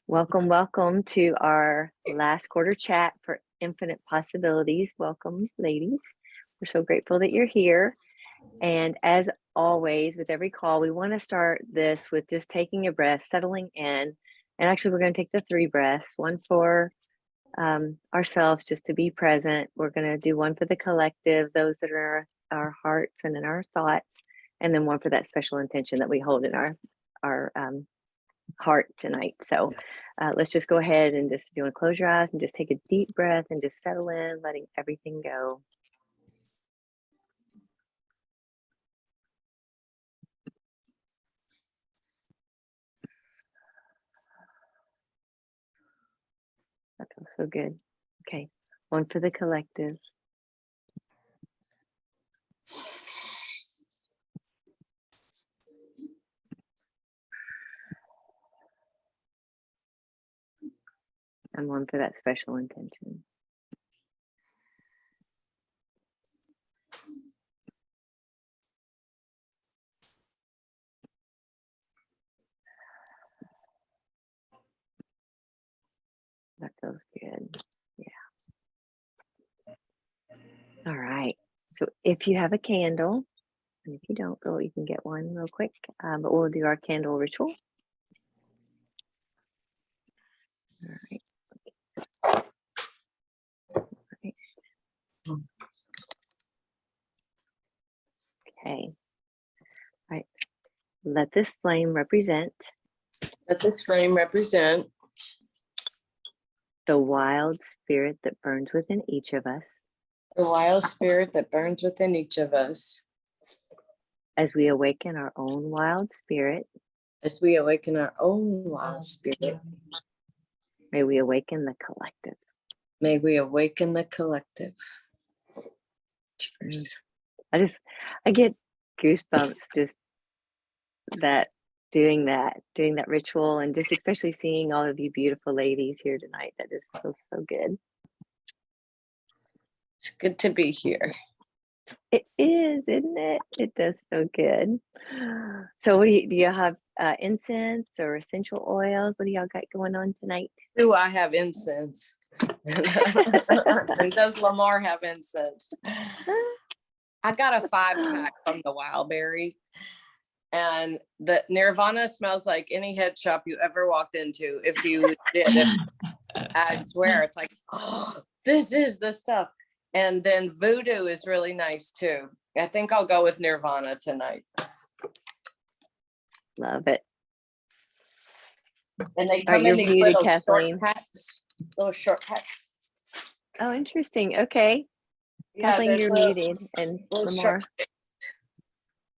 Welcome, welcome to our last quarter chat for Infinite Possibilities. Welcome, ladies. We're so grateful that you're here. And as always, with every call, we want to start this with just taking a breath, settling in. And actually, we're going to take the 3 breaths, one for ourselves, just to be present. We're going to do one for the collective, those that are in our hearts and in our thoughts, and then one for that special intention that we hold in our heart tonight. So let's just go ahead and just, if you want to close your eyes and just take a deep breath and just settle in, letting everything go. That feels so good. Okay, one for the collective. And one for that special intention. That feels good. Yeah. All right. So if you have a candle, and if you don't, go, you can get one real quick. But we'll do our candle ritual. All right. Okay. All right. Let this flame represent. Let this flame represent the wild spirit that burns within each of us. The wild spirit that burns within each of us. As we awaken our own wild spirit. As we awaken our own wild spirit. May we awaken the collective. May we awaken the collective. Cheers. I get goosebumps just doing that ritual, and just especially seeing all of you beautiful ladies here tonight. That just feels so good. It's good to be here. It is, isn't it? It does feel good. So what do you have incense or essential oils? What do y'all got going on tonight? Do I have incense? And does Lamar have incense? I got a 5-pack from the Wildberry, and the Nirvana smells like any head shop you ever walked into. If you did, I swear, it's like, oh, this is the stuff. And then Voodoo is really nice too. I think I'll go with Nirvana tonight. Love it. And they come in these muted, little Kathleen. short packs. Little short packs. Oh, interesting. Okay. Yeah, Kathleen, you're muted, and Lamar.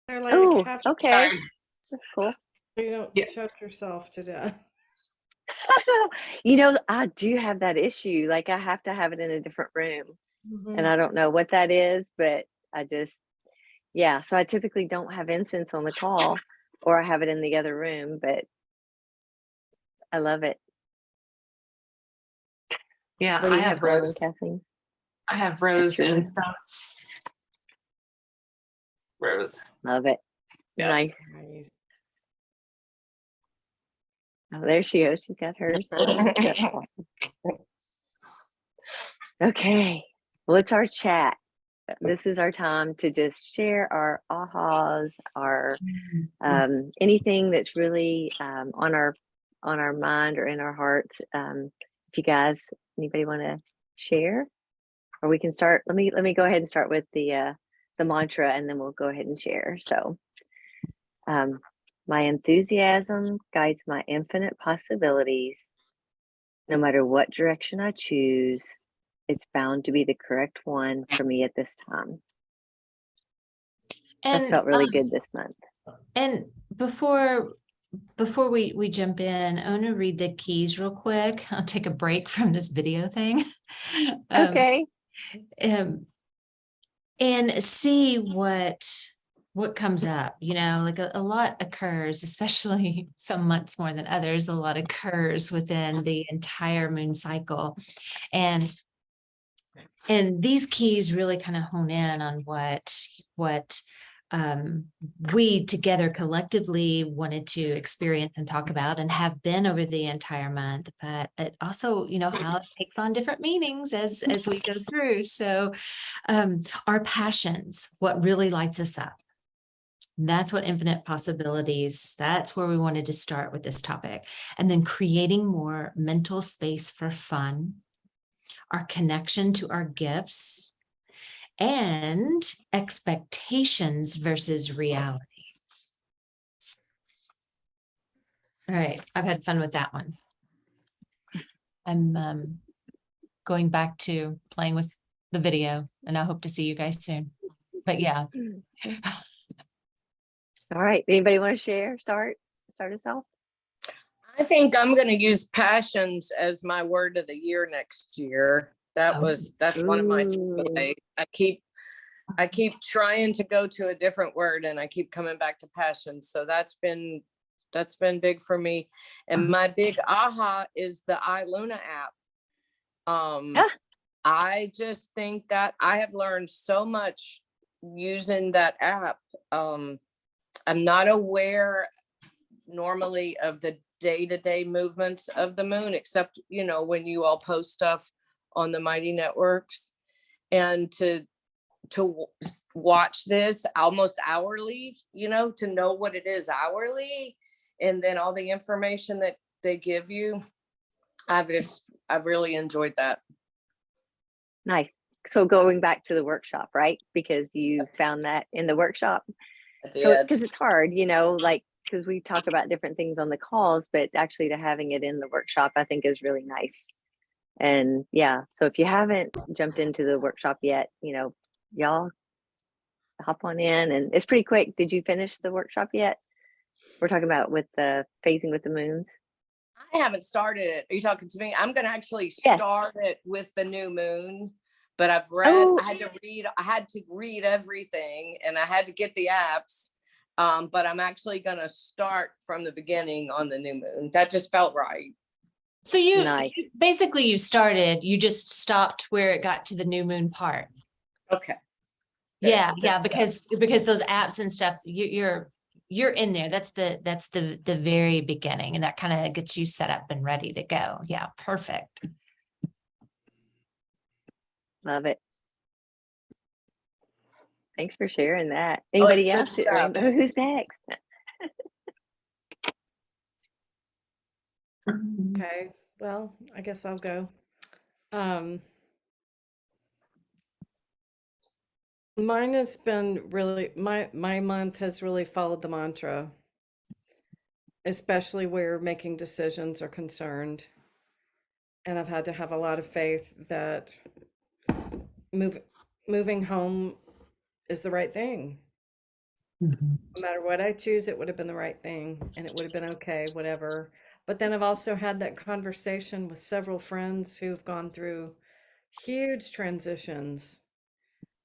They're like, oh, okay. That's cool. You don't choke yourself to death. I do have that issue. Like, I have to have it in a different room. Mm-hmm. And I don't know what that is, but so I typically don't have incense on the call, or I have it in the other room, but I love it. Yeah, What do I you have rose. Kathleen? I have rose incense. Rose. Love it. Yes. Nice. Oh, there she goes. She's got hers. That's awesome. Okay. Well, it's our chat. This is our time to just share our ahas, our anything that's really on our mind or in our hearts. If you guys, anybody want to share, or we can start. Let me go ahead and start with the mantra, and then we'll go ahead and share. So, my enthusiasm guides my infinite possibilities. No matter what direction I choose, it's bound to be the correct one for me at this time. And that felt really good this month. And before we jump in, I want to read the keys real quick. I'll take a break from this video thing. Okay. And see what comes up. Like a lot occurs, especially some months more than others. A lot occurs within the entire moon cycle, and these keys really kind of hone in on what we together collectively wanted to experience and talk about and have been over the entire month, but it also, how it takes on different meanings as we go through. So our passions, what really lights us up. That's what infinite possibilities, that's where we wanted to start with this topic. And then creating more mental space for fun, our connection to our gifts, and expectations versus reality. All right, I've had fun with that one. I'm going back to playing with the video, and I hope to see you guys soon. But yeah. All right. Anybody want to share? Start us off. I think I'm going to use passions as my word of the year next year. That's one of my takeaways. I keep trying to go to a different word, and I keep coming back to passion. So that's been big for me. And my big aha is the iLuna app. I just think that I have learned so much using that app. I'm not aware normally of the day-to-day movements of the moon, except, when you all post stuff on the Mighty Networks, and to watch this almost hourly, to know what it is hourly, and then all the information that they give you. I've really enjoyed that. Nice. So going back to the workshop, right? Because you found that in the workshop. So because it's hard, because we talk about different things on the calls, but actually to having it in the workshop, I think is really nice. And yeah, so if you haven't jumped into the workshop yet, y'all hop on in, and it's pretty quick. Did you finish the workshop yet? We're talking about with the phasing with the moons. I haven't started it. Are you talking to me? I'm going to actually Yes. start it with the new moon, but I've read, I had to read everything, and I had to get the apps. But I'm actually going to start from the beginning on the new moon. That just felt right. So you started, you just stopped where it got to the new moon part. Okay. Yeah, because those apps and stuff, you're in there. That's the very beginning, and that kind of gets you set up and ready to go. Yeah, perfect. Love it. Thanks for sharing that. Anybody else? Who's next? Okay, well, I guess I'll go. Mine has been really, my month has really followed the mantra, especially where making decisions are concerned. And I've had to have a lot of faith that moving home is the right thing. No matter what I choose, it would have been the right thing, and it would have been okay, whatever. But then I've also had that conversation with several friends who've gone through huge transitions.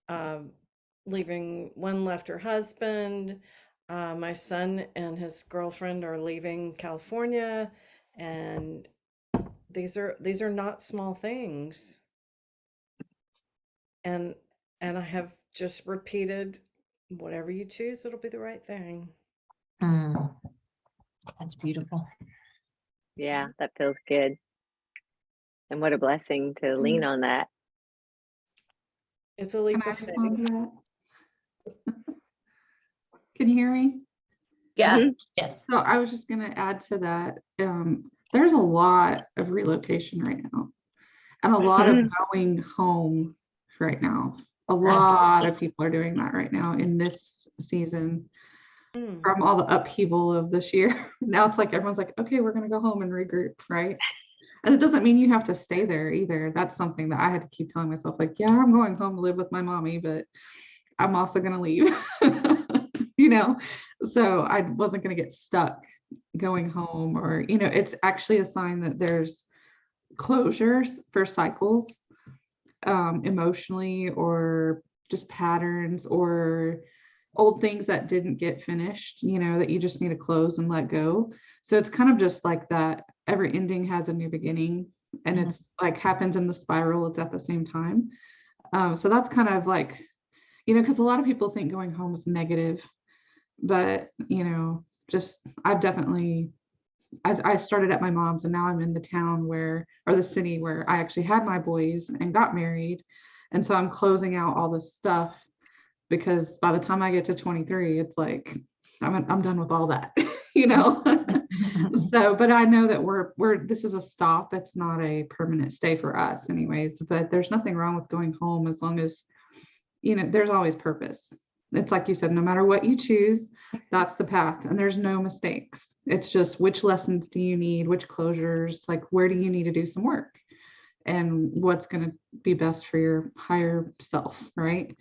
One left her husband. My son and his girlfriend are leaving California, and these are not small things. And I have just repeated, whatever you choose, it'll be the right thing. That's beautiful. Yeah, that feels good. And what a blessing to lean on that. It's a leap Can I of faith. respond to that? Can you hear me? Yeah. Mhm. Yes. So I was just going to add to that. There's a lot of relocation right now, and a lot of going home right now. A lot of people are doing that right now in this season from all the upheaval of this year. Now it's like everyone's like, okay, we're going to go home and regroup, right? And it doesn't mean you have to stay there either. That's something that I had to keep telling myself, like, yeah, I'm going home to live with my mommy, but I'm also going to leave, so I wasn't going to get stuck going home, or, it's actually a sign that there's closures for cycles, emotionally, or just patterns, or old things that didn't get finished, that you just need to close and let go. So it's kind of just like that. Every ending has a new beginning, and it's like happens in the spiral. It's at the same time. So that's kind of like, you know, because a lot of people think going home is negative, but you know, just I've definitely I started at my mom's and now I'm in the town where, or the city where I actually had my boys and got married. And so I'm closing out all this stuff because by the time I get to 23, it's like, I'm done with all that, you know? So, but I know that this is a stop. It's not a permanent stay for us anyways, but there's nothing wrong with going home as long as, you know, there's always purpose. It's like you said, no matter what you choose, that's the path and there's no mistakes. It's just which lessons do you need, which closures, like where do you need to do some work and what's going to be best for your higher self, right?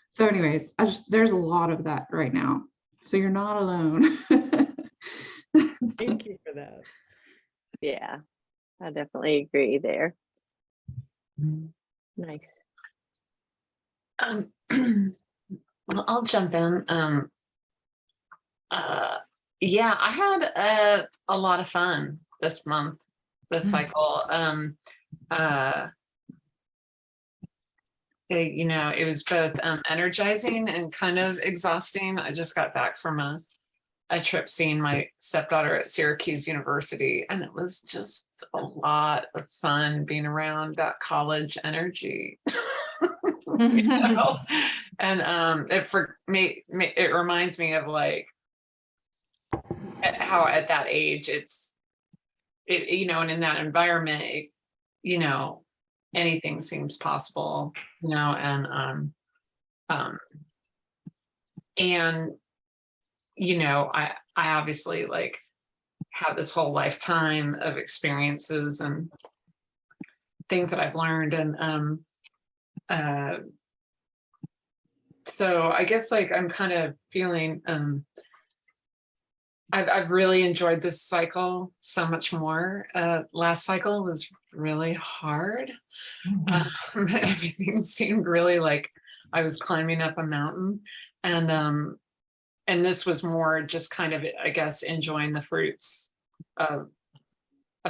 So anyways, there's a lot of that right now. So you're not alone. Thank you for that. Yeah, I definitely agree there. Nice. Well, I'll jump in. Yeah, I had a lot of fun this month, this cycle. You know, it was both energizing and kind of exhausting. I just got back from a trip seeing my stepdaughter at Syracuse University, and it was just a lot of fun being around that college energy. You know? And it reminds me of like how at that age you know, and in that environment, you know, anything seems possible, you know, and you know, I obviously like have this whole lifetime of experiences and things that I've learned, and so I guess like I'm kind of feeling I've really enjoyed this cycle so much more. Last cycle was really hard. Everything seemed really like I was climbing up a mountain, and this was more just kind of, I guess, enjoying the fruits of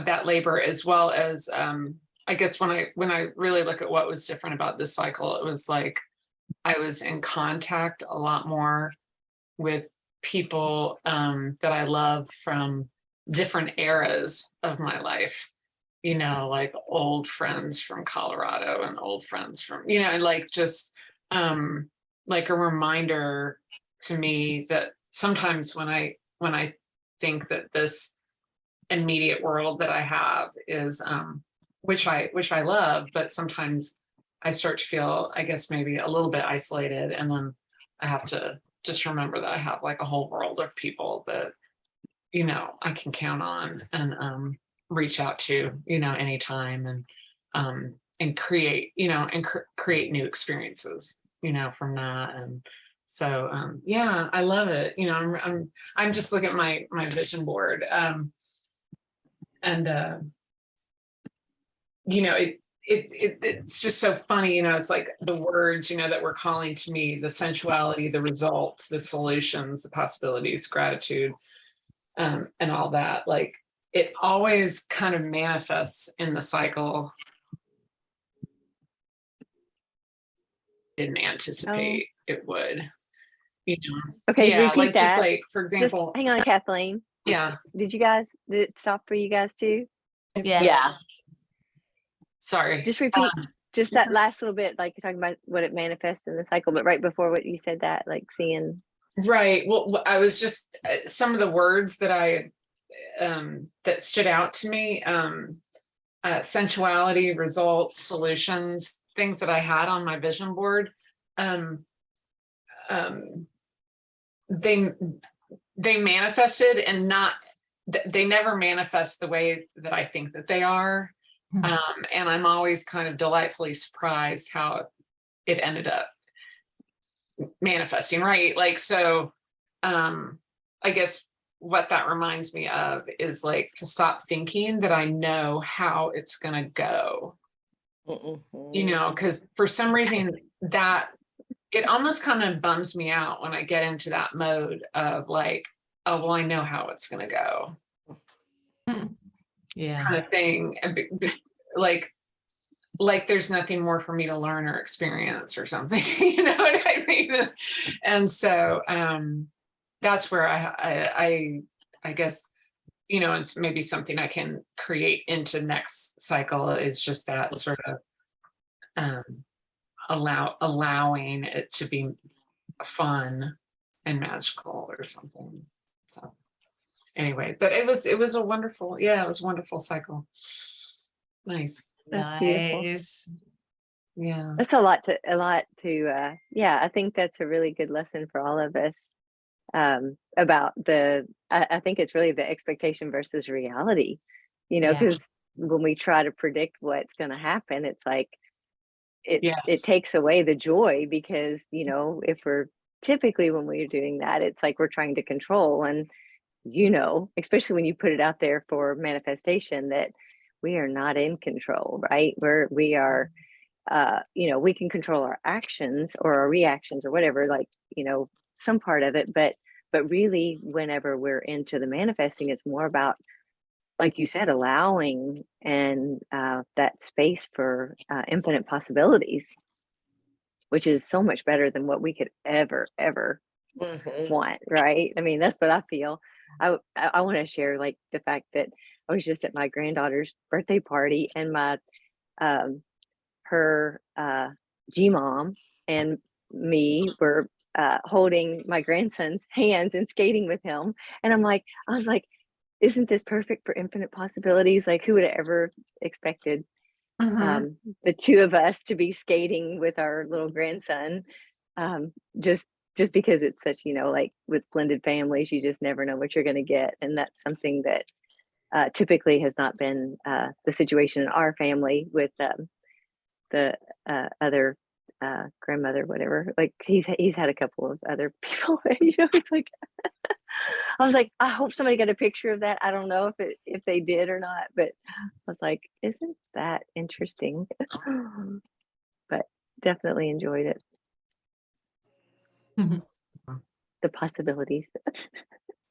that labor, as well as I guess when I really look at what was different about this cycle, it was like I was in contact a lot more with people that I love from different eras of my life, you know, like old friends from Colorado and old friends from, you know, like just like a reminder to me that sometimes when I think that this immediate world that I have is which I love, but sometimes I start to feel, I guess, maybe a little bit isolated, and then I have to just remember that I have like a whole world of people that, you know, I can count on and reach out to, you know, anytime, and create, you know, and create new experiences, you know, from that. And so yeah, I love it. You know, I'm just looking at my vision board, and you know, it's just so funny, you know, it's like the words, you know, that we're calling to me, the sensuality, the results, the solutions, the possibilities, gratitude, and all that. Like it always kind of manifests in the cycle. Didn't anticipate it would, you know. Okay, Yeah, repeat like just that. like, for Just example, hang on, Kathleen. yeah, Did it stop for you guys too? Yes. Yeah. sorry. Just repeat just that last little bit, like you're talking about what it manifests in the cycle, but right before what you said, that like seeing. Right. Well, I was just some of the words that I that stood out to me, sensuality, results, solutions, things that I had on my vision board. They manifested, and they never manifest the way that I think that they are. And I'm always kind of delightfully surprised how it ended up manifesting, right? Like, so I guess what that reminds me of is like to stop thinking that I know how it's gonna go, you know, because for some reason that it almost kind of bums me out when I get into that mode of like, oh, well, I know how it's gonna go, Yeah. kind of thing. Like like there's nothing more for me to learn or experience or something, you know what I mean? And so that's where I guess, you know, it's maybe something I can create into next cycle, is just that sort of allowing it to be fun and magical or something. So anyway, but it was a wonderful, yeah, it was a wonderful cycle. Nice. That's beautiful. Nice. Yeah. That's a lot to yeah, I think that's a really good lesson for all of us, about I think it's really the expectation versus reality, you know, Yeah. because when we try to predict what's going to happen, it's like it Yes. takes away the joy, because, you know, if we're typically, when we're doing that, it's like we're trying to control. And, you know, especially when you put it out there for manifestation, that we are not in control, right? We are, you know, we can control our actions or our reactions or whatever, like, you know, some part of it, but really, whenever we're into the manifesting, it's more about, like you said, allowing, and that space for infinite possibilities, which is so much better than what we could ever Mhm. want, right? I mean, that's what I feel. I want to share, like, the fact that I was just at my granddaughter's birthday party, and my her G-mom and me were holding my grandson's hands and skating with him. And I was like, isn't this perfect for infinite possibilities? Like, who would have ever expected Mhm. the two of us to be skating with our little grandson? Just because it's such, you know, like with blended families, you just never know what you're going to get. And that's something that typically has not been the situation in our family with the other grandmother, whatever. Like, he's had a couple of other people, you know, it's like, I was like, I hope somebody got a picture of that. I don't know if they did or not, but I was like, isn't that interesting? But definitely enjoyed it. Mhm. The possibilities.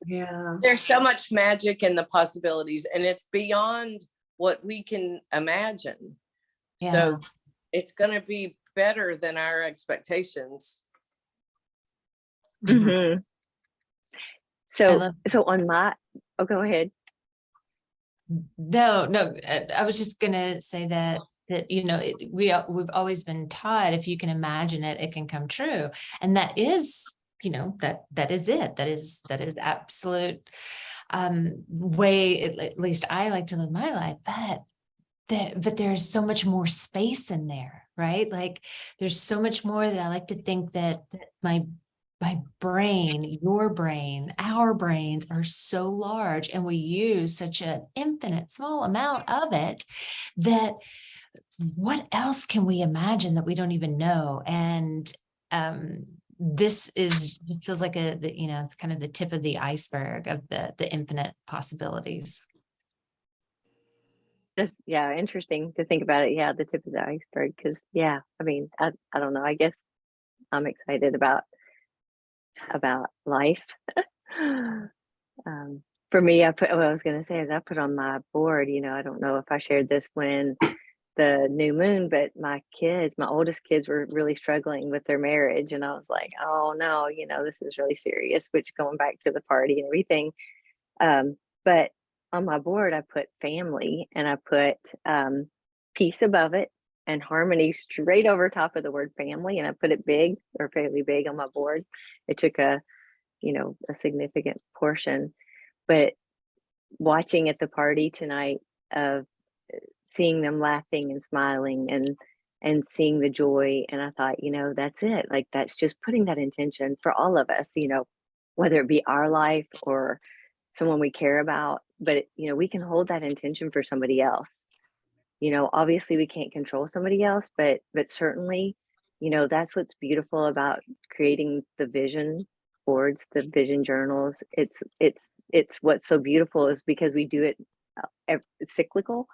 Yeah. There's so much magic in the possibilities, and it's beyond what we can imagine. Yeah. So it's going to be better than our expectations. Mhm. Mhm. I love So on my, oh, go ahead. No, I was just gonna say that you know we've always been taught if you can imagine it, it can come true, and that is, you know, that is it. That is absolute way. At least I like to live my life, but there's so much more space in there, right? Like there's so much more that I like to think that my brain, your brain, our brains are so large, and we use such an infinite small amount of it, that what else can we imagine that we don't even know? And this just feels like you know, it's kind of the tip of the iceberg of the infinite possibilities. That's, yeah, interesting to think about it. Yeah, the tip of the iceberg. Because, yeah, I mean, I don't know. I guess I'm excited about life. For me, what I was going to say is I put on my board, you know, I don't know if I shared this when the new moon, but my oldest kids were really struggling with their marriage. And I was like, oh no, you know, this is really serious, which, going back to the party and everything. But on my board, I put family, and I put peace above it, and harmony straight over top of the word family. And I put it big, or fairly big, on my board. It took you know, a significant portion. But watching at the party tonight, of seeing them laughing and smiling, and seeing the joy, and I thought, you know, that's it. Like, that's just putting that intention for all of us, you know, whether it be our life or someone we care about. But, you know, we can hold that intention for somebody else. You know, obviously we can't control somebody else, but certainly, you know, that's what's beautiful about creating the vision boards, the vision journals. It's what's so beautiful is because we do it cyclical,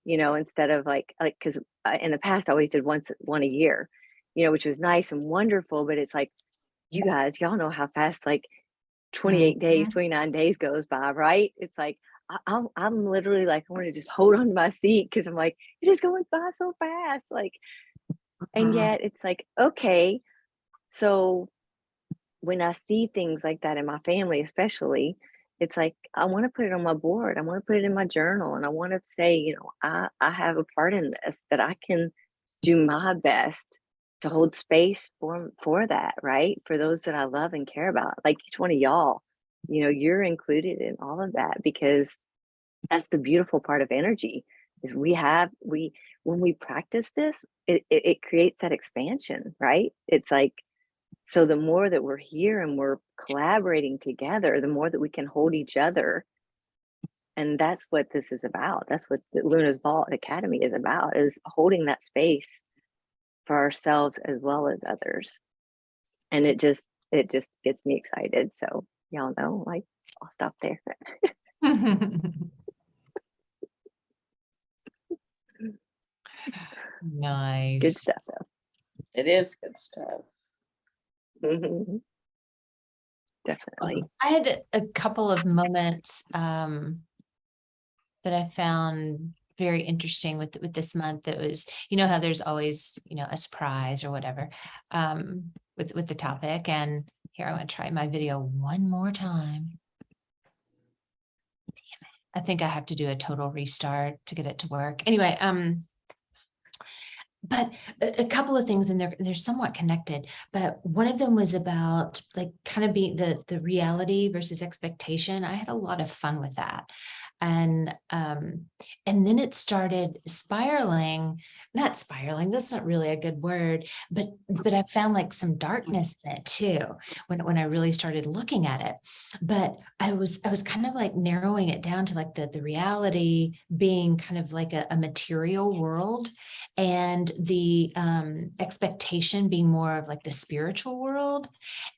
you know, instead of like, because in the past I always did one a year, you know, which was nice and wonderful. But it's like, you guys, y'all know how fast, like, 28 days, Mhm. 29 days goes by, right? It's like, I'm literally like, I want to just hold on to my seat because I'm like, it is going by so fast. Like, and yet it's like, okay, so when I see things like that in my family, especially, it's like I want to put it on my board. I want to put it in my journal, and I want to say, I have a part in this, that I can do my best to hold space for that, right? For those that I love and care about, like each one of y'all, you're included in all of that, because that's the beautiful part of energy, is when we practice this, it creates that expansion, right? It's like, so the more that we're here and we're collaborating together, the more that we can hold each other. And that's what this is about. That's what the Luna's Vault Academy is about, is holding that space for ourselves as well as others. And it just gets me excited. So y'all know, like, I'll stop there. Nice. Good stuff though. It is good stuff. Mhm. Definitely. I had a couple of moments that I found very interesting with this month. That was, how there's always, a surprise or whatever with the topic. And here, I want to try my video one more time. Damn it. I think I have to do a total restart to get it to work. Anyway, but a couple of things, and they're somewhat connected, but one of them was about, like, kind of being the reality versus expectation. I had a lot of fun with that. And then it started not spiraling, that's not really a good word, but I found like some darkness in it too, when I really started looking at it. But I was kind of like narrowing it down to like the reality being kind of like a material world, and the expectation being more of like the spiritual world.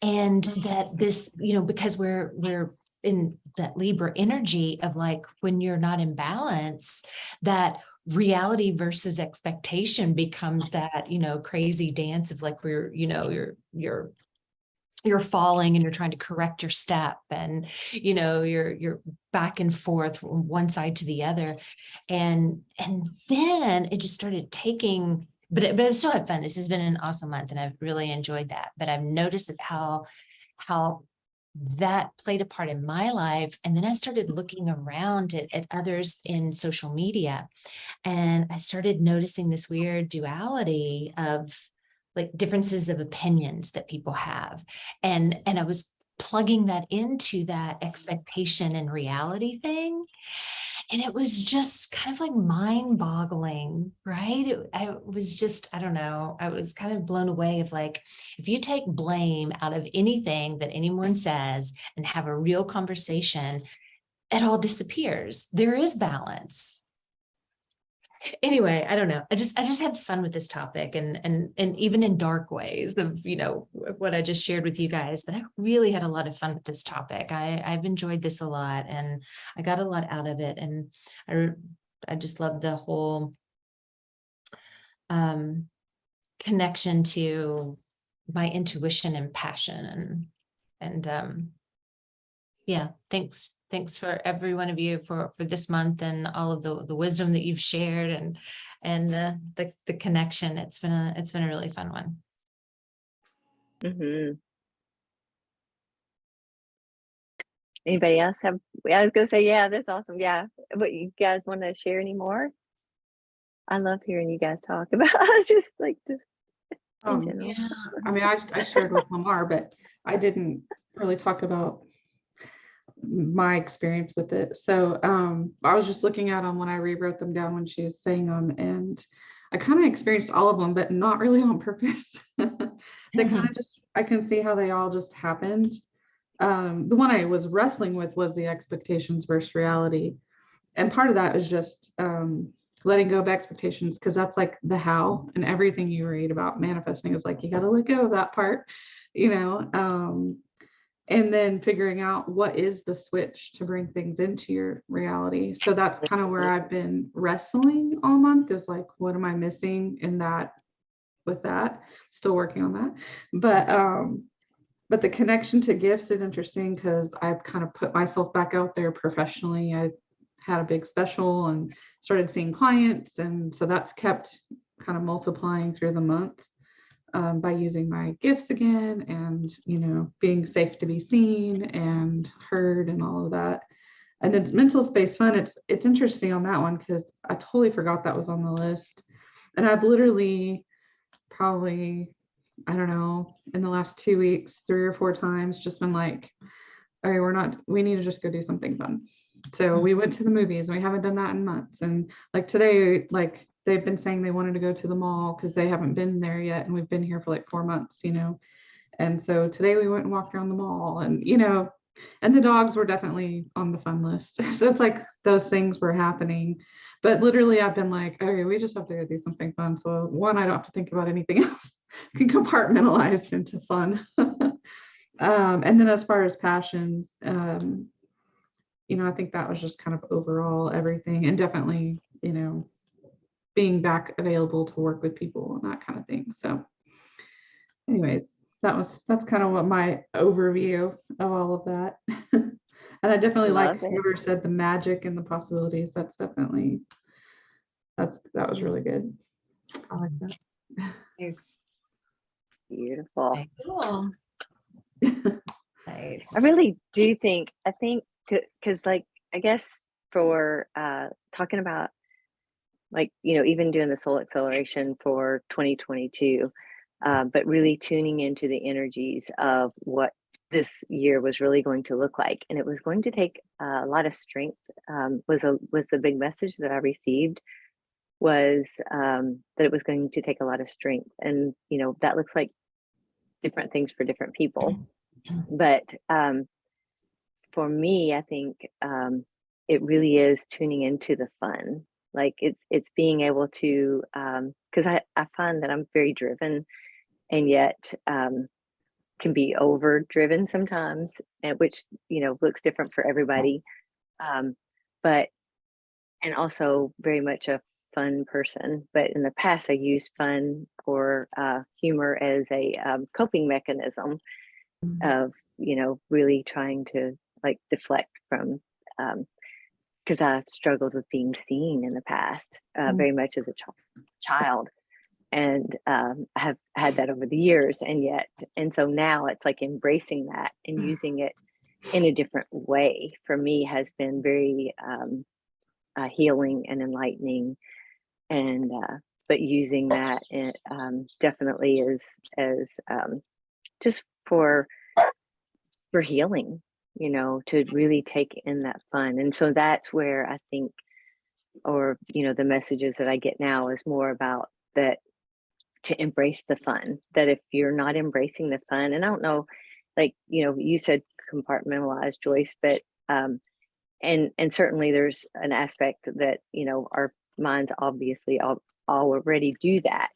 And that this, because we're in that Libra energy of like, when you're not in balance, that reality versus expectation becomes that, crazy dance of like, you're falling and you're trying to correct your step, and you're back and forth from one side to the other. And then it just started taking, but I still had fun. This has been an awesome month and I've really enjoyed that. But I've noticed that how that played a part in my life. And then I started looking around at others in social media, and I started noticing this weird duality of like differences of opinions that people have. And I was plugging that into that expectation and reality thing. And it was just kind of like mind boggling, right? I was just, I don't know, I was kind of blown away of like, if you take blame out of anything that anyone says and have a real conversation, it all disappears. There is balance. Anyway, I don't know. I just had fun with this topic, and even in dark ways of, what I just shared with you guys, but I really had a lot of fun with this topic. I've enjoyed this a lot, and I got a lot out of it. And I just love the whole connection to my intuition and passion, and yeah, thanks for every one of you for this month, and all of the wisdom that you've shared, and the connection. It's been a really fun one. Mm-hmm. Anybody else have? I was gonna say, yeah, that's awesome. Yeah, but you guys want to share any more? I love hearing you guys talk about just like in general. Yeah. I mean, I shared with Lamar, but I didn't really talk about my experience with it. So I was just looking at them when I rewrote them down when she was saying them, and I kind of experienced all of them, but not really on purpose. They kind of just, I can see how they all just happened. The one I was wrestling with was the expectations versus reality. And part of that is just letting go of expectations, because that's like the how, and everything you read about manifesting is like, you got to let go of that part, and then figuring out what is the switch to bring things into your reality. So that's kind of where I've been wrestling all month, is like, what am I missing in that, with that? Still working on that. But the connection to gifts is interesting, because I've kind of put myself back out there professionally. had a big special and started seeing clients. And so that's kept kind of multiplying through the month by using my gifts again and, you know, being safe to be seen and heard and all of that. And then mental space fun, it's interesting on that one because I totally forgot that was on the list. And I've literally probably, I don't know, in the last 2 weeks, 3 or 4 times, just been like, okay, we need to just go do something fun. So we went to the movies and we haven't done that in months. And like today, like they've been saying they wanted to go to the mall because they haven't been there yet. And we've been here for like 4 months, you know. And so today we went and walked around the mall and, you know, and the dogs were definitely on the fun list. So it's like those things were happening. But literally I've been like, okay, we just have to go do something fun. So one, I don't have to think about anything else. Can compartmentalize into fun. And then as far as passions, you know, I think that was just kind of overall everything, and definitely, you know, being back available to work with people and that kind of thing. So anyways, that's kind of what my overview of all of that. And I definitely like Love it. whoever said the magic and the possibilities. That's definitely, that was really good. I like that. Nice. Beautiful. Very cool. Nice. I really do think, because like, I guess for talking about like, you know, even doing the soul acceleration for 2022, but really tuning into the energies of what this year was really going to look like. And it was going to take a lot of strength, was the big message that I received, was that it was going to take a lot of strength. And, you know, that looks like different things for different people. But for me, I think it really is tuning into the fun. Like it's being able to, because I find that I'm very driven, and yet can be over driven sometimes, and which, you know, looks different for everybody. But and also very much a fun person. But in the past, I used fun or humor as a coping mechanism of, you know, really trying to like deflect from, because I struggled with being seen in the past, very much as a child, and I have had that over the years. And so now it's like embracing that and using it in a different way for me has been very healing and enlightening. And but using that definitely as just for healing, you know, to really take in that fun. And so that's where I think, or, you know, the messages that I get now is more about that, to embrace the fun, that if you're not embracing the fun, and I don't know, like, you know, you said compartmentalize, Joyce, but and certainly there's an aspect that, you know, our minds obviously already do that,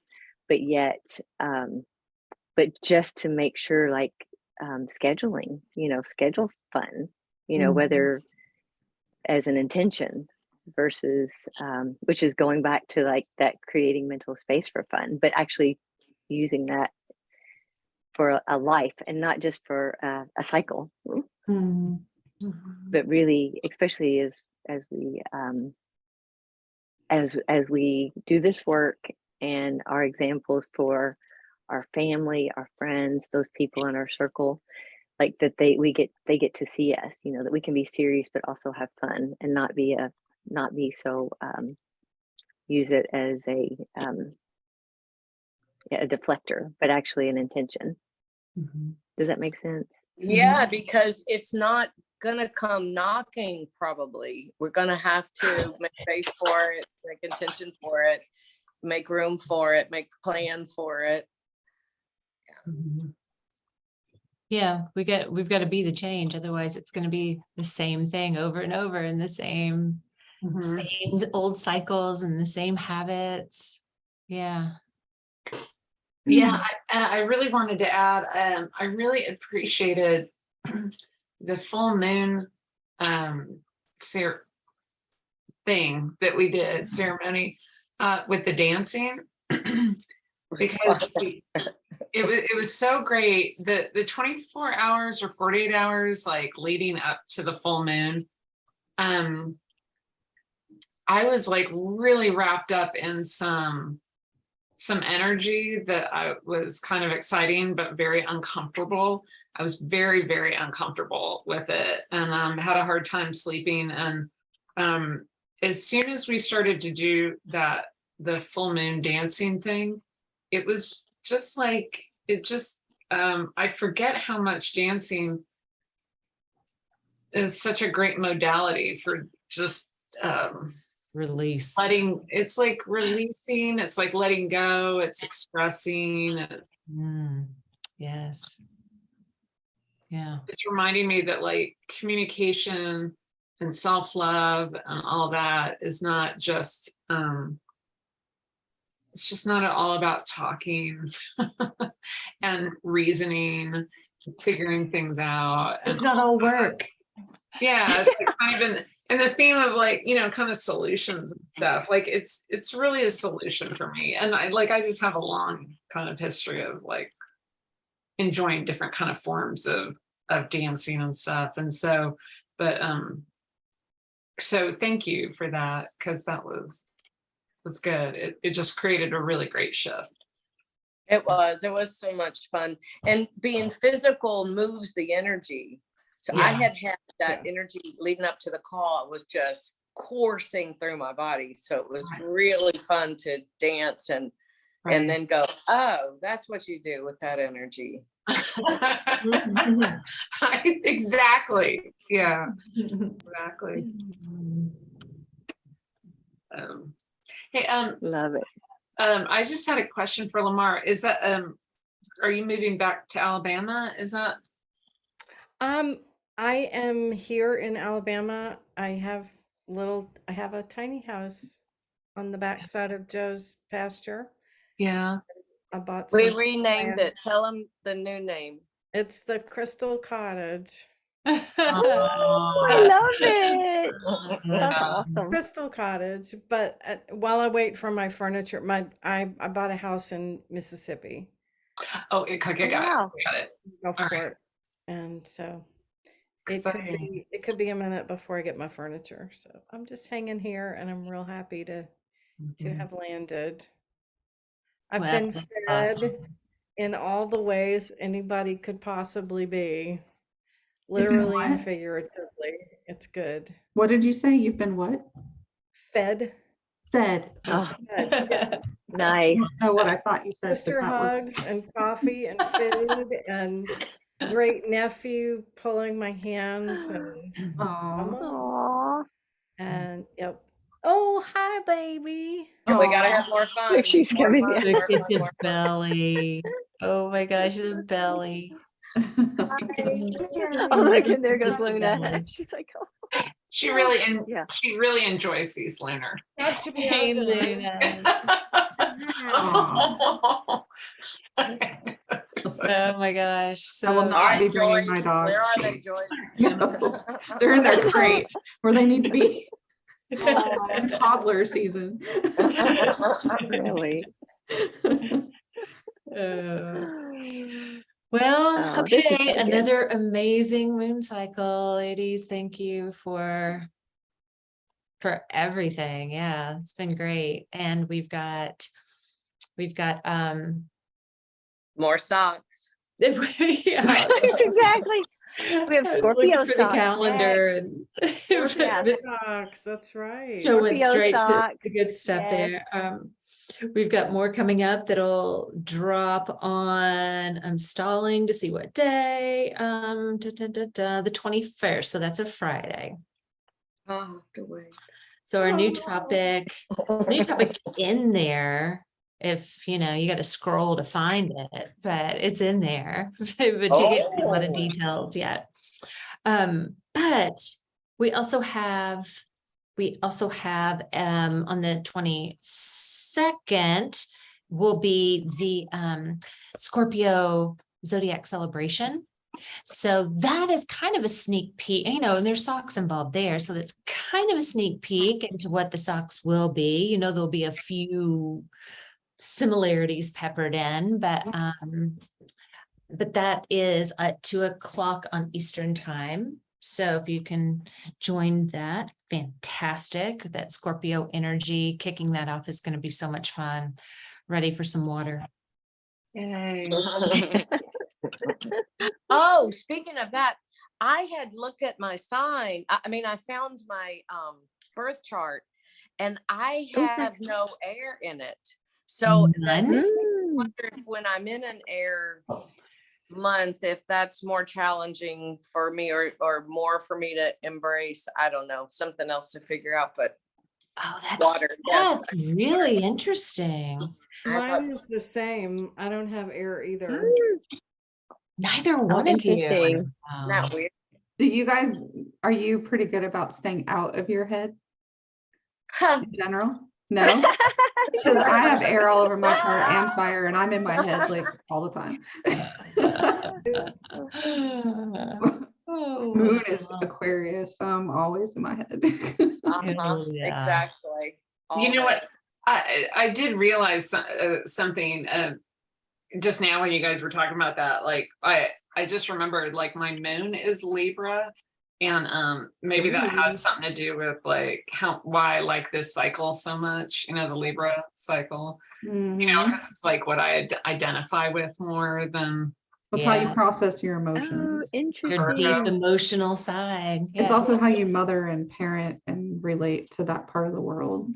but yet but just to make sure, like, scheduling, you know, schedule fun, you know, whether as an intention versus which is going back to like that creating mental space for fun, but actually using that for a life and not just for a cycle. But really, especially as we as we do this work and our examples for our family, our friends, those people in our circle, like that they get to see us, you know, that we can be serious but also have fun and not be so use it as a deflector, but actually an intention. Does that make sense? Yeah, because it's not gonna come knocking, probably. We're gonna have to make space for it, make intention for it, make room for it, make plan for it. Yeah, we've got to be the change. Otherwise it's going to be the same thing over and over and the same old cycles and the same habits. Yeah. Yeah, I really wanted to add, I really appreciated the full moon thing that we did, ceremony with the dancing. Because it was so great. The 24 hours or 48 hours like leading up to the full moon, I was like really wrapped up in some energy that I was kind of exciting, but very uncomfortable. I was very, very uncomfortable with it, and had a hard time sleeping. And as soon as we started to do the full moon dancing thing, it was just like, I forget how much dancing is such a great modality for just Release. it's like releasing, it's like letting go, it's expressing. Yes. Yeah. It's reminding me that like communication and self-love and all that is not just it's just not all about talking and reasoning, figuring things out. It's not all work. Yeah, it's like kind of and the theme of like, kind of solutions and stuff. Like it's really a solution for me. And I just have a long kind of history of like enjoying different kind of forms of dancing and stuff. And so, but so thank you for that, because that was good. It just created a really great shift. It was so much fun. And being physical moves the energy. So I had that energy leading up to the call. It was just coursing through my body. So it was really fun to dance and then go, oh, that's what you do with that energy. Exactly. Yeah, exactly. Hey, Love it. I just had a question for Lamar. Is that are you moving back to Alabama? Is that? I am here in Alabama. I have a tiny house on the backside of Joe's pasture. Yeah. I bought We some renamed land. it. Tell them the new name. It's the Crystal Cottage. I love it. That's awesome. Crystal Cottage. But while I wait for my furniture, I bought a house in Mississippi, Oh, okay, got Wow. it. Gulfport, right. and so Exciting. it could be a minute before I get my furniture. So I'm just hanging here, and I'm real happy to Mhm. have landed. I've Well, been that's fed awesome. in all the ways anybody could possibly be, You've been literally and what? figuratively. It's good. What did you say? You've been what? Fed. Fed. Oh, Fed. Yes. I nice. don't know what I thought you said. but Sister that was- hugs and coffee and food and great nephew pulling my hands and Aw. come on. Aw. And yep. Oh, hi, baby. We gotta Aw. have more fun. Look, she's More coming fun, in. Look more at fun, the more fun. belly. Oh my gosh, the belly. Oh, look, and there goes Sister Luna. belly. She's like, oh. She really Yeah. she really enjoys these, Lunar. Got to be Hey, out there. Luna. Oh my gosh. I will So not All be right, bringing my Joyce, dogs. where are they, Joyce? No, they're in their crate where they need to be. Aw. Toddler season. Really? well, Oh, this is okay, so good. another amazing moon cycle, ladies. Thank you for everything. Yeah, it's been great. And we've got More socks. yeah, Yes, exactly. We have Scorpio looking for the socks calendar and Yeah. Socks, that's right. Joe went Scorpio straight to socks, the good stuff yes. there. We've got more coming up that'll drop on, I'm stalling to see what day, the 21st. So that's a Friday. Oh, I have to wait. So our new topic's in there. If you got to scroll to find it, but it's in there, but you can't see a lot of details yet. But we also have on the 22nd will be the Scorpio zodiac celebration. So that is kind of a sneak peek, and there's socks involved there. So that's kind of a sneak peek into what the socks will be. There'll be a few similarities peppered in, but that is at 2:00 on Eastern time. So if you can join that, fantastic. That Scorpio energy, kicking that off is going to be so much fun. Ready for some water. Yay. Oh, speaking of that, I had looked at my sign. I mean, I found my birth chart and I Oh, have that's no air in it. So that None? makes me Mm. wonder if when I'm in an air month, if that's more challenging for me or more for me to embrace. I don't know, something else to figure out, but Oh, water, yes. that's really interesting. Mine is the same. I don't have air either. Mm. Neither Oh, one of you. interesting. Wow. Not weird. Do you guys, are you pretty good about staying out of your head in general? No? Because I have air all over my chart and fire, and I'm in my head like all the time. Oh, Moon is wow. Aquarius, so I'm always in my head. Uh-huh, Yeah. exactly. You know All what? I did realize something just now when you guys were talking about that. Like I just remembered like my moon is Libra, and maybe that Ooh. has something to do with like why I like this cycle so much. You know, the Libra cycle. You know, Mhm. because it's like what I identify with more than That's how you Yeah. process your Oh, emotions. Your deep Virgo. emotional side. It's Yeah. also how you mother and parent and relate to that part of the world.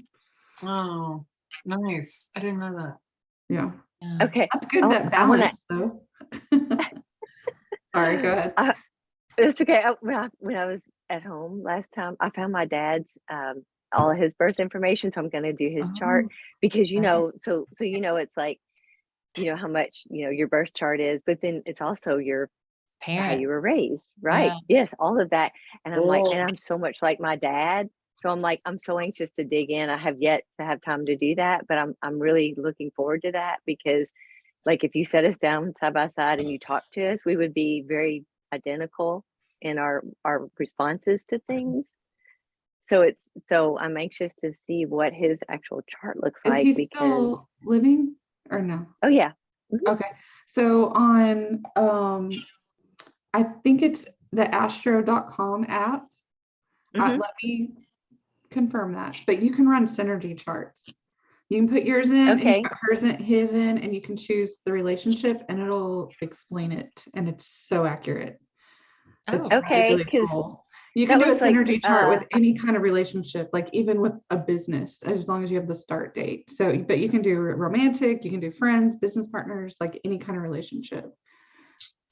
Oh, nice. I didn't know that. Yeah. Yeah. Okay. That's good, I- that I wanna- balance though. Sorry, go ahead. It's okay. When I was at home last time, I found my dad's all of his birth information. So I'm going to do his chart Oh, because Okay. so it's like how much your birth chart is, but then it's also your how Parent. you were raised, right? Yeah. Yes, all of that. And I'm like, Oh. and I'm so much like my dad. So I'm like, I'm so anxious to dig in. I have yet to have time to do that, but I'm really looking forward to that because like if you set us down side by side and you talk to us, we would be very identical in our responses to things. So I'm anxious to see what his actual chart looks is like he because still living or no? oh yeah. Okay, so on I think it's the astro.com app. Mhm. Let me confirm that, but you can run synergy charts. You can put yours in and you Okay. put hers in, his in, and you can choose the relationship and it'll explain it. And it's so accurate. It's Oh, Okay, really 'cause cool. You can that do a was like synergy chart with any kind of relationship, like even with a business, as long as you have the start date. So, but you can do romantic, you can do friends, business partners, like any kind of relationship.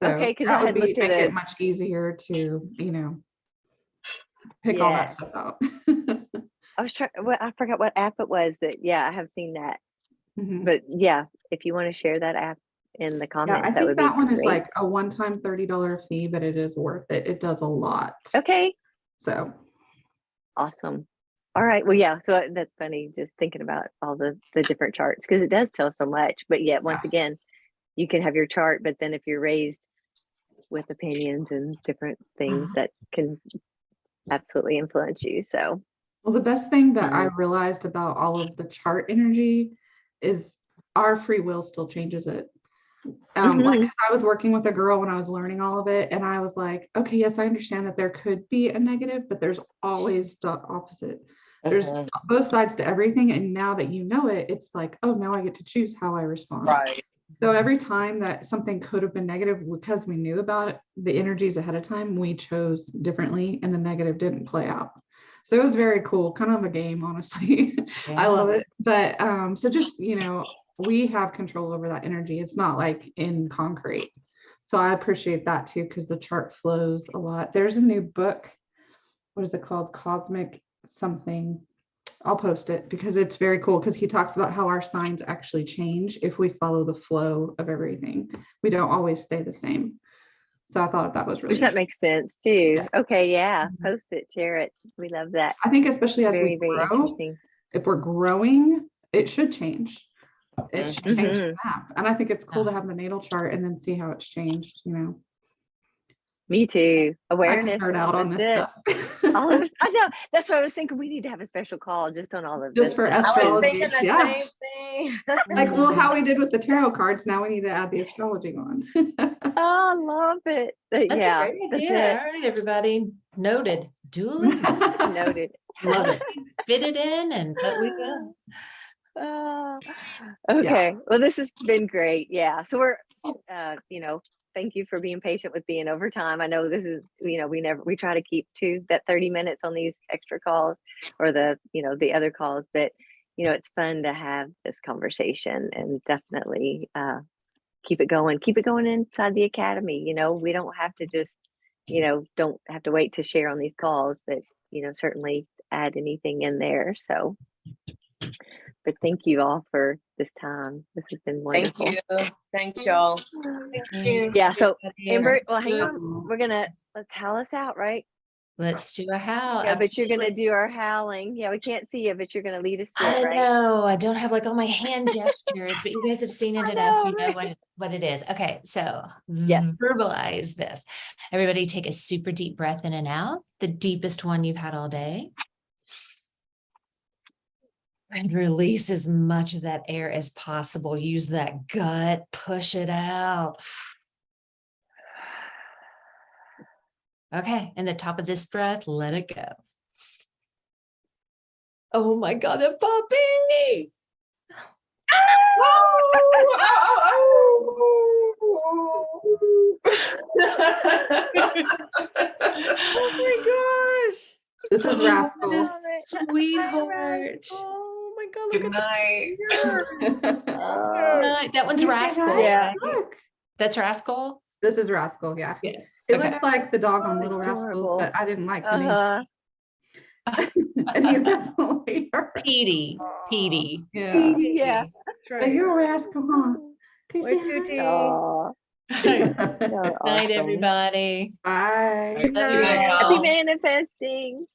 So okay, because I that would had be looked make at it much easier to, pick all that yes. stuff out. I was trying I forgot what app it was that I have seen that. Mhm. But yeah, if you want to share that app in the Yeah, comments, I that would think be that one is great. like a one-time $30 fee, but it is worth it. It does a lot. Okay, So awesome. All right. Well, yeah, so that's funny just thinking about all the different charts because it does tell so much, but yet once again, you can have your chart, but then if you're raised with opinions and different things that can absolutely influence you. So, well, the best thing that I Mhm. realized about all of the chart energy is our free will still changes it. Like, Mhm. 'cause I was working with a girl when I was learning all of it, and I was like, okay, yes, I understand that there could be a negative, but there's always the opposite. There's Mhm. both sides to everything. And now that you know it, it's like, oh, now I get to choose how I respond. Right. So every time that something could have been negative, because we knew about it, the energies ahead of time, we chose differently and the negative didn't play out. So it was very cool, kind of a game, honestly. I love it. But so just, we have control over that energy. It's not like in concrete. So I appreciate that too, because the chart flows a lot. There's a new book. What is it called? Cosmic something. I'll post it because it's very cool because he talks about how our signs actually change if we follow the flow of everything. We don't always stay the same. So I thought that was really Which that makes sense too. Yeah. Okay, yeah. Mhm. Post it, share it. We love that. I think especially as Very, we very grow, interesting. if we're growing, it should change. It should change the Mhm. map. And I think it's cool to Yeah. have the natal chart and then see how it's changed, Me too. I can Awareness. nerd out on That's this it. stuff. All of us. I know. That's what I was thinking. We need to have a special call just on all of Just this for stuff. I was 'Cause- astrology. thinking the Yeah. same thing. Like, well, how we did with the tarot cards, now we need to add the astrology on. Oh, I love it. That's Yeah, a great that's idea. it. All right, everybody. Noted, duly Noted. Love it. fit it in and let we go. Ah, okay. Well, this has been great. Yeah. So we're, thank you for being patient with being over time. I know this is, we try to keep to that 30 minutes on these extra calls or the other calls, but it's fun to have this conversation and definitely keep it going inside the academy. We don't have to just, don't have to wait to share on these calls, but, certainly add anything in there. So, but thank you all for this time. This has been Thank wonderful. you. Thanks, y'all. Yeah. So Amber, Let's well, hang do- on. Let's howl us out, right? Let's do a howl. Yeah, but you're gonna absolutely. do our howling. Yeah, we can't see you, but you're gonna lead us to it, I right? know, I don't have like all my hand gestures, but you guys have seen it I enough. know, You know right? what it is. Okay, so Yes. verbalize this. Everybody take a super deep breath in and out, the deepest one you've had all day. And release as much of that air as possible. Use that gut, push it out. Okay, and the top of this breath, let it go. Oh my God, a puppy! Oh my gosh. This is Oh, Rascal. this Love it. sweetheart. Oh my God, Good look at night. Oh, That one's Rascal. Yeah. right? Look. That's Rascal. This is Rascal, yeah. Yes. It Okay. looks like the dog on Oh, Little Rascals, adorable. but I didn't like the name. uh-huh. And he's definitely a Petey. Petey. Yeah. Yeah. That's But right. you're a rascal, huh? Can you Wait, say Tootie. Oh, Good hi? you're night, awesome. everybody. Bye. Good Love you night. all. Happy manifesting.